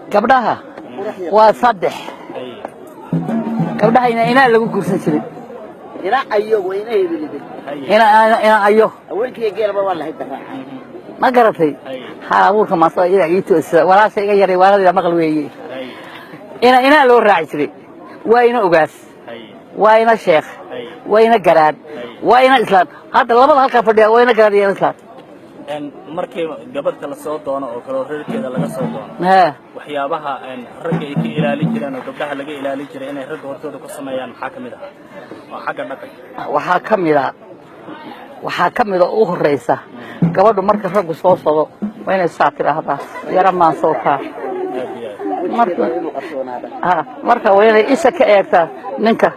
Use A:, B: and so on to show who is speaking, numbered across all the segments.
A: gabdhaha waa saddex gabdhaha ina lagu guursan jiray
B: ina ayo weyna heelidin
A: ina ayo
B: haweenkii geelba waa la hidaa
A: ma garatay ha abuurka ma soo ila iito walaasha iga yaray waalada maqal weeyay ina loo raaci jiray waa ina ogaas waa ina sheekh waa ina garaad waa ina islaam hadda labada halka fadhiya waa ina garaad iyo islaam
C: markii gabadha la soo doono oo kale reerkeeda laga soo doono waxyaabaha ragga ay ka ilaalin jireen oo gabdhaha laga ilaalin jiray inay ragga hortooda ku sameeyaan maxaa kamid ah oo xagga dhaqanka waxaa kamid ah u horeysa gabadhu marka raggu soo socdo waa inay saatiraahdaa yara maan soo kaa marka waa inay isha ka eegtaa ninka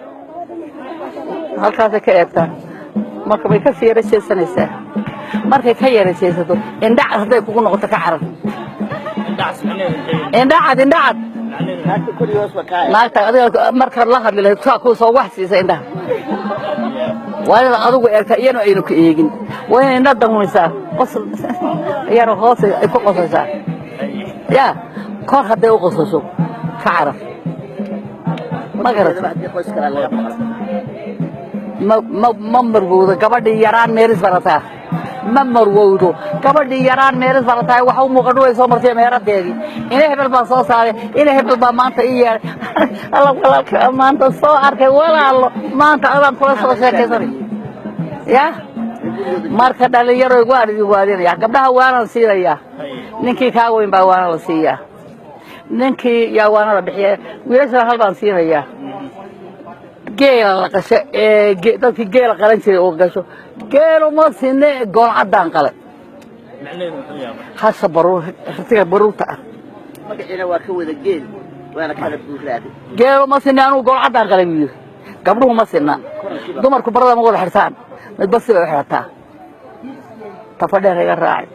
C: halkaas ka eegtaa marka way ka fiira jeesanaysaa markay ka yeeraysato indhac haday kugu noqoto ka carar indhac naagta adiga marka la hadli lahayd ka ku soo wax siisa indhaha waa adigu eegta iyana aynu ka eegin waa in indha damuysaa qosol yar hoos ay ku qosaysaa ya kor haday u qosayso ka carar ma garat ma marwoodo gabadhii yaraan meeris barataa ma marwoodo gabadhii yaraan meeris barataa waxa uu muuqdo way soo martay meeradeedii ina hebel baa soo saaray ina hebel baa maanta ii yeeray walaalka maanta soo arkay walaalo maanta adaan kula soo sheekaysanay ya marka dhalinyaro waadinaya gabdhaha waana siinaya ninkii ka weyn baa waana la siiyaa ninkii yaa waana la bixiyaa wiilasha hal baan siinaya geela la qasho dadkii geela qalan jiray oo gasho geelo ma sinne gool cadaan qale hasa baruur ratiga baruurta ah
B: magaciina waa ka wada geel waana kala buuraaday
A: geelo ma sinne anu gool cadaan qale wiil gabdhuhu ma sinna dumarku barada ma wada xirtaan mid bas way xirtaa tafadheer iga raacay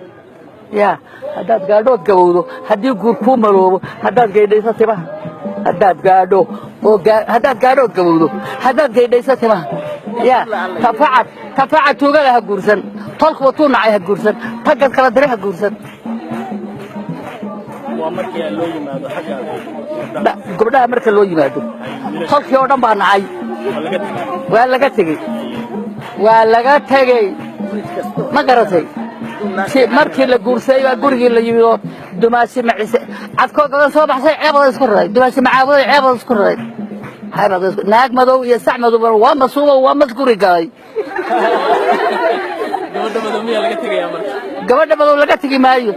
A: ya hadaad gaadho gabowdo hadii guur ku maroobo hadaad geedayso tibaha hadaad gaadho gabowdo hadaad geedayso tibaha ya tafacad tuugada ha guursan tolku watuu nacay ha guursan tagad kala diray ha guursan
C: waa markii loo yimaado xagga
A: gabdhaha marka loo yimaado tolkii oo dhan baa nacay waa laga tegay ma garatay markii la guursay waa gurigii la yimid dumaashi macise cadkoo gadan soo baxsay ceebada isku raray dumaashi macaawada ceebada isku raray naag madow iyo sac madow waa masuubo waa masguri galay gabadha madow laga tagi maayo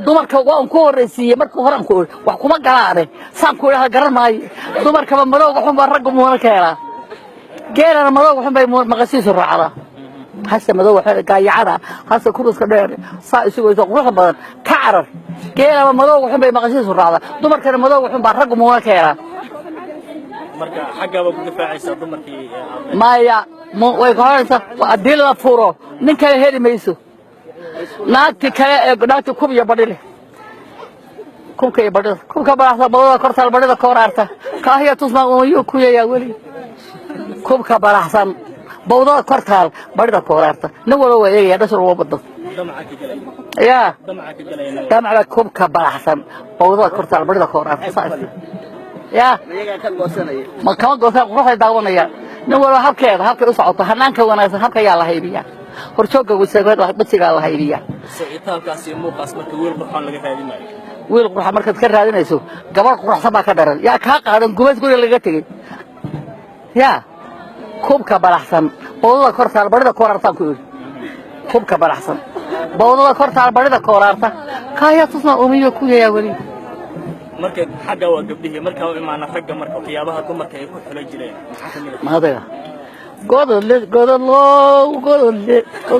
A: dumarka waa ku horeysiiyay marka hore aan ku wax kuma galaare saan ku ilaha garan maayo dumarka madow xun baa rag muuna keenaa geelana madow xun bay maqashiisu raacada hasa madow waxa gaayacada hasa kuruska dheer saa isugu soo qurux badan ka carar geelana madow xun bay maqashiisu raacada dumarkana madow xun baa rag muuna keenaa
C: marka xagaba ku difaacaysa dumarkii
A: maya way qoraysa adil la furo nin kale heli mayso naagti kale ee naagti kubiya badile kunka iyo badile kunka baraxda badada kortaal badida koorarta kaahiya tusma oo ku yeeyaa wali kubka baraxsan badada kortaal badida koorarta nin wala weeyay dhasar oo bado ya damaca kubka baraxsan badada kortaal badida koorarta ya ma kama goosan quruxda daawanaya nin wala habkeeda habka u socoto hanaanka wanaagsan habka yaa la haybiya horjooga wasaagada batiga la haybiya
C: socitaalkaas iyo muuqaas marka wiil qurxan laga raadinayo
A: wiil qurxan marka ka raadinayso gabar qurxan baa ka daran yaa ka qaadan gubays guriga laga tagay ya kubka baraxsan boodada kortaal barida koorartaan ku yiri kubka baraxsan boodada kortaal barida koorarta kaaya tusna umiyo ku yeeyaa wali
C: marka xagga waa gabdhihii marka oo imaana ragga marka waxyaabaha dumarka ay ku xulay jireen maxaa kamid ah
A: maadaga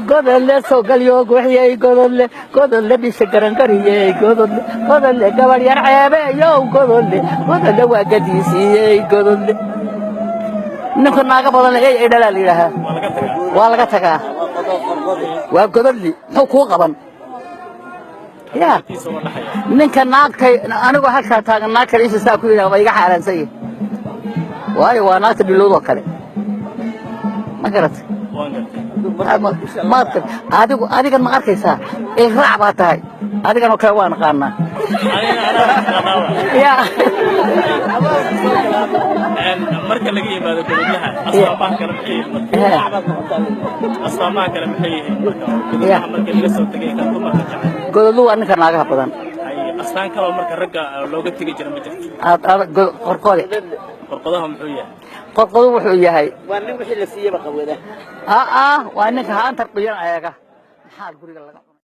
A: godole soo galiyo waxay godole bisha garan gariyay godole gabar yar ceebeeyo godole waa gadiisiyay godole ninka naaga badan ay dhalal yiraahdo waa laga tagaa waa godole xoo ku qaban ya ninka naagtay anigu halka taagan naag kale isa ku yiraahdo iga xaaransay waayo waa naagta dhiloodo kale ma garatay adiga ma arkaysaa ee raac baa tahay adigana kale waan qaanaa
C: يا
D: marka laga yimaado gudublaha asxaabaha kala maxay asxaabaha kala maxay gudublaha marka laga soo tagay ka dumarka jacayl
C: gudublu waa ninka naagaha badan
D: astaan kale marka ragga looga tagi jiray ma jirto
C: qorqode
D: qorqodaha muxuu yahay
C: qorqodu wuxuu yahay
B: waa nin wixii la siiyay qawada
C: waa ninka haanta qiyan ayaga maxaa guriga laga